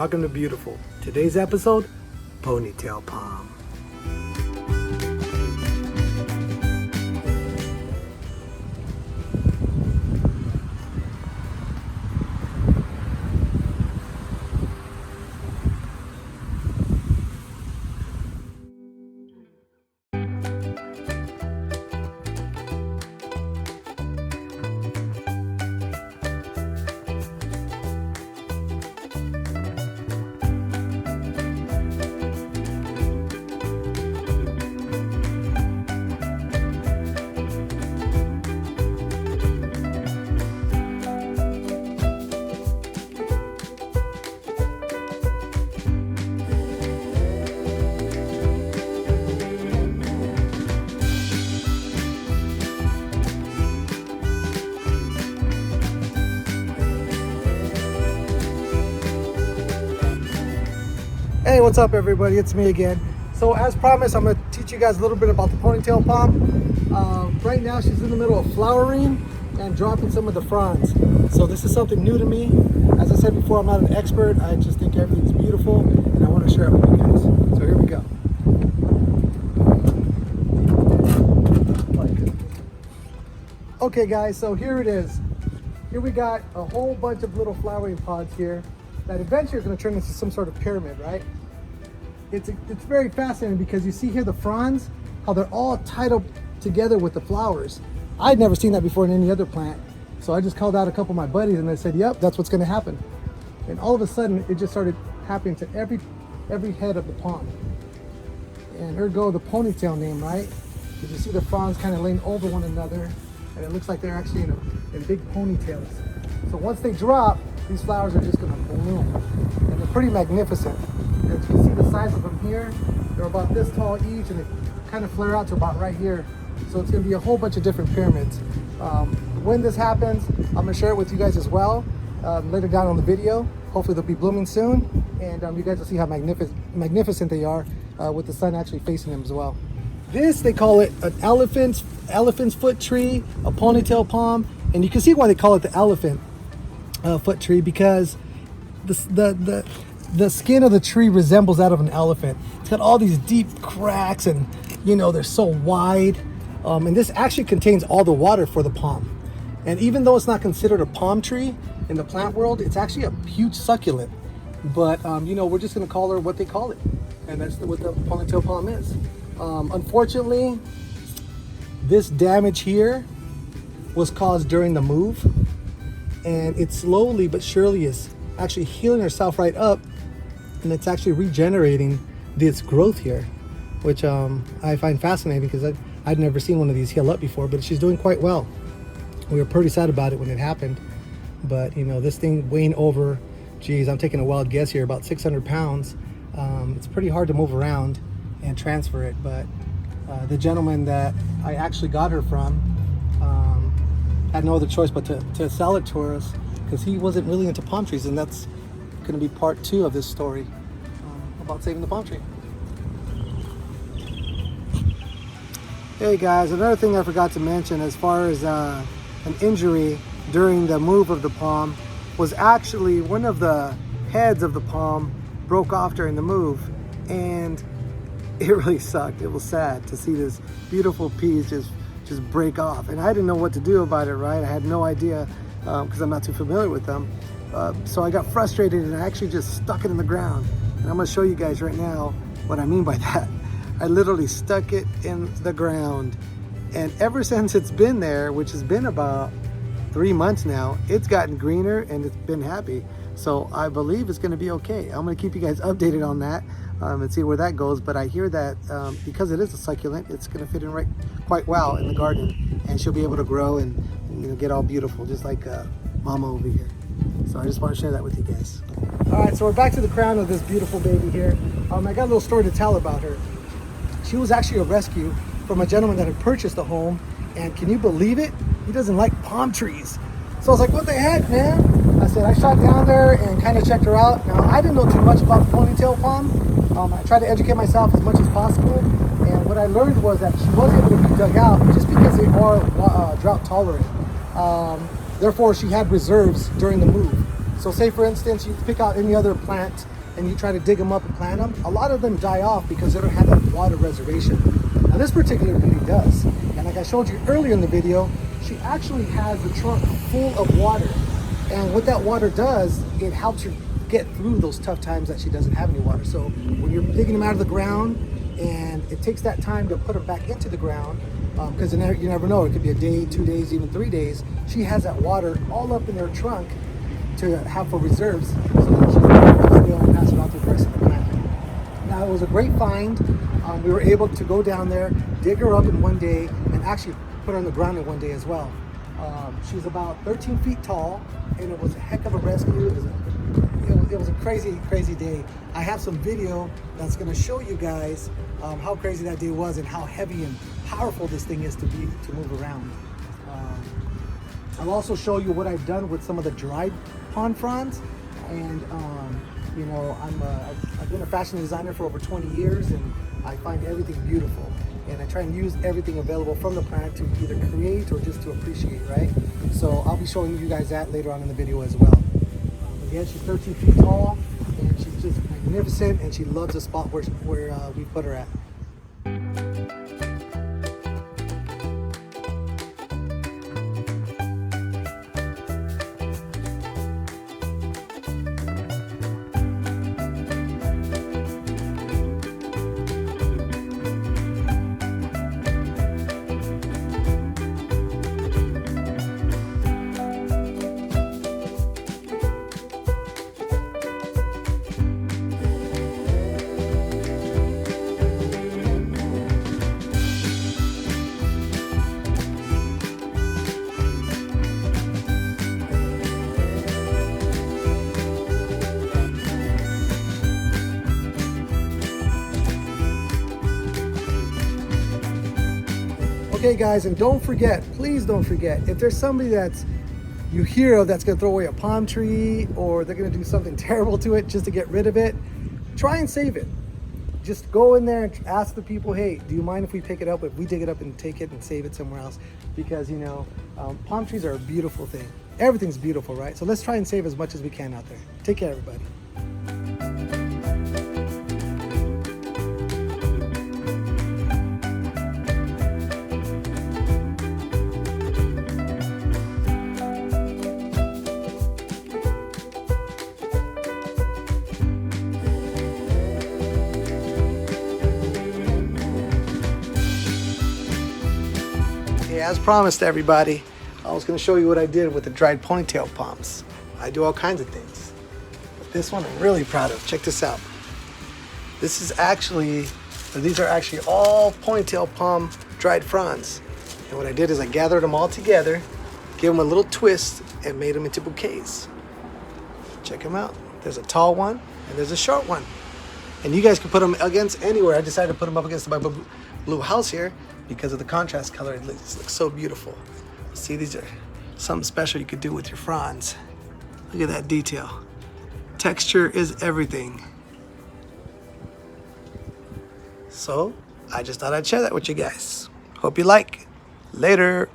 welcome to Beautiful. Today's episode, Ponytail Palm. Hey, what's up everybody? It's me again. So as promised, I'm going to teach you guys a little bit about the ponytail palm. Right now she's in the middle of flowering and dropping some of the fronds. So this is something new to me. As I said before, I'm not an expert. I just think everything's beautiful and I want to share it with you guys. So here we go. Okay guys, so here it is. Here we got a whole bunch of little flowering pods here that eventually are going to turn into some sort of pyramid, right? It's very fascinating because you see here the fronds, how they're all tied up together with the flowers. I'd never seen that before in any other plant. So I just called out a couple of my buddies and they said, yep, that's what's going to happen. And all of a sudden, it just started happening to every head of the palm. And here go the ponytail name, right? Because you see the fronds kind of laying over one another, and it looks like they're actually in big ponytails. So once they drop, these flowers are just going to bloom, and they're pretty magnificent. As you can see the size of them here, they're about this tall each, and they kind of flare out to about right here. So it's going to be a whole bunch of different pyramids. When this happens, I'm going to share it with you guys as well later down on the video. Hopefully they'll be blooming soon, and you guys will see how magnificent they are with the sun actually facing them as well. This, they call it an elephant's foot tree, a ponytail palm, and you can see why they call it the elephant foot tree, because the skin of the tree resembles that of an elephant. It's got all these deep cracks, and you know, they're so wide, and this actually contains all the water for the palm. And even though it's not considered a palm tree in the plant world, it's actually a huge succulent. But you know, we're just going to call her what they call it, and that's what the ponytail palm is. Unfortunately, this damage here was caused during the move, and it slowly but surely is actually healing herself right up, and it's actually regenerating this growth here, which I find fascinating because I'd never seen one of these heal up before, but she's doing quite well. We were pretty sad about it when it happened, but you know, this thing weighing over, geez, I'm taking a wild guess here, about 600 pounds. It's pretty hard to move around and transfer it, but the gentleman that I actually got her from had no other choice but to sell it to us, because he wasn't really into palm trees, and that's going to be part 2 of this story about saving the palm tree. Hey guys, another thing I forgot to mention as far as an injury during the move of the palm was actually one of the heads of the palm broke off during the move, and it really sucked. It was sad to see this beautiful piece just break off, and I didn't know what to do about it, right? I had no idea because I'm not too familiar with them. So I got frustrated and I actually just stuck it in the ground. And I'm gonna show you guys right now what I mean by that. I literally stuck it in the ground, and ever since it's been there, which has been about 3 months now, it's gotten greener and it's been happy. So I believe it's gonna be okay. I'm gonna keep you guys updated on that and see where that goes. But I hear that because it is a succulent, it's gonna fit in quite well in the garden, and she'll be able to grow and you know, get all beautiful, just like Mama over here. So I just want to share that with you guys. All right, so we're back to the crown of this beautiful baby here. I got a little story to tell about her. She was actually a rescue from a gentleman that had purchased the home, and can you believe it? He doesn't like palm trees. So I was like, what the heck, man? I said, I shot down there and kind of checked her out. Now, I didn't know too much about the ponytail palm. I tried to educate myself as much as possible, and what I learned was that she was able to be dug out just because they are drought tolerant. Therefore, she had reserves during the move. So say for instance, you pick out any other plant and you try to dig them up and plant them, a lot of them die off because they don't have that water reservation. Now this particular beauty does. And like I showed you earlier in the video, she actually has the trunk full of water. And what that water does, it helps her get through those tough times that she doesn't have any water. So when you're digging them out of the ground, and it takes that time to put them back into the ground, because you never know, it could be a day, 2 days, even 3 days. She has that water all up in her trunk to have for reserves, so that she can still pass it on to the rest of the plant. Now, it was a great find. We were able to go down there, dig her up in one day, and actually put her on the ground in one day as well. She's about 13 feet tall, and it was a heck of a rescue. It was a crazy, crazy day. I have some video that's going to show you guys how crazy that day was and how heavy and powerful this thing is to move around. I'll also show you what I've done with some of the dried pond fronds. And you know, I've been a fashion designer for over 20 years, and I find everything beautiful. And I try and use everything available from the plant to either create or just to appreciate, right? So I'll be showing you guys that later on in the video as well. Again, she's 13 feet tall, and she's just magnificent, and she loves the spot where we put her at. Okay guys, and don't forget, please don't forget, if there's somebody you hear of that's gonna throw away a palm tree, or they're gonna do something terrible to it just to get rid of it, try and save it. Just go in there and ask the people, hey, do you mind if we pick it up, if we dig it up and take it and save it somewhere else? Because, you know, palm trees are a beautiful thing. Everything's beautiful, right? So let's try and save as much as we can out there. Take care, everybody. As promised, everybody, I was going to show you what I did with the dried ponytail palms. I do all kinds of things, but this one I'm really proud of. Check this out. These are actually all ponytail palm dried fronds. And what I did is I gathered them all together, gave them a little twist, and made them into bouquets. Check them out. There's a tall one and there's a short one. And you guys can put them against anywhere. I decided to put them up against my blue house here because of the contrast color. It looks so beautiful. See, these are something special you could do with your fronds. Look at that detail. Texture is everything. So I just thought I'd share that with you guys. Hope you like. Later.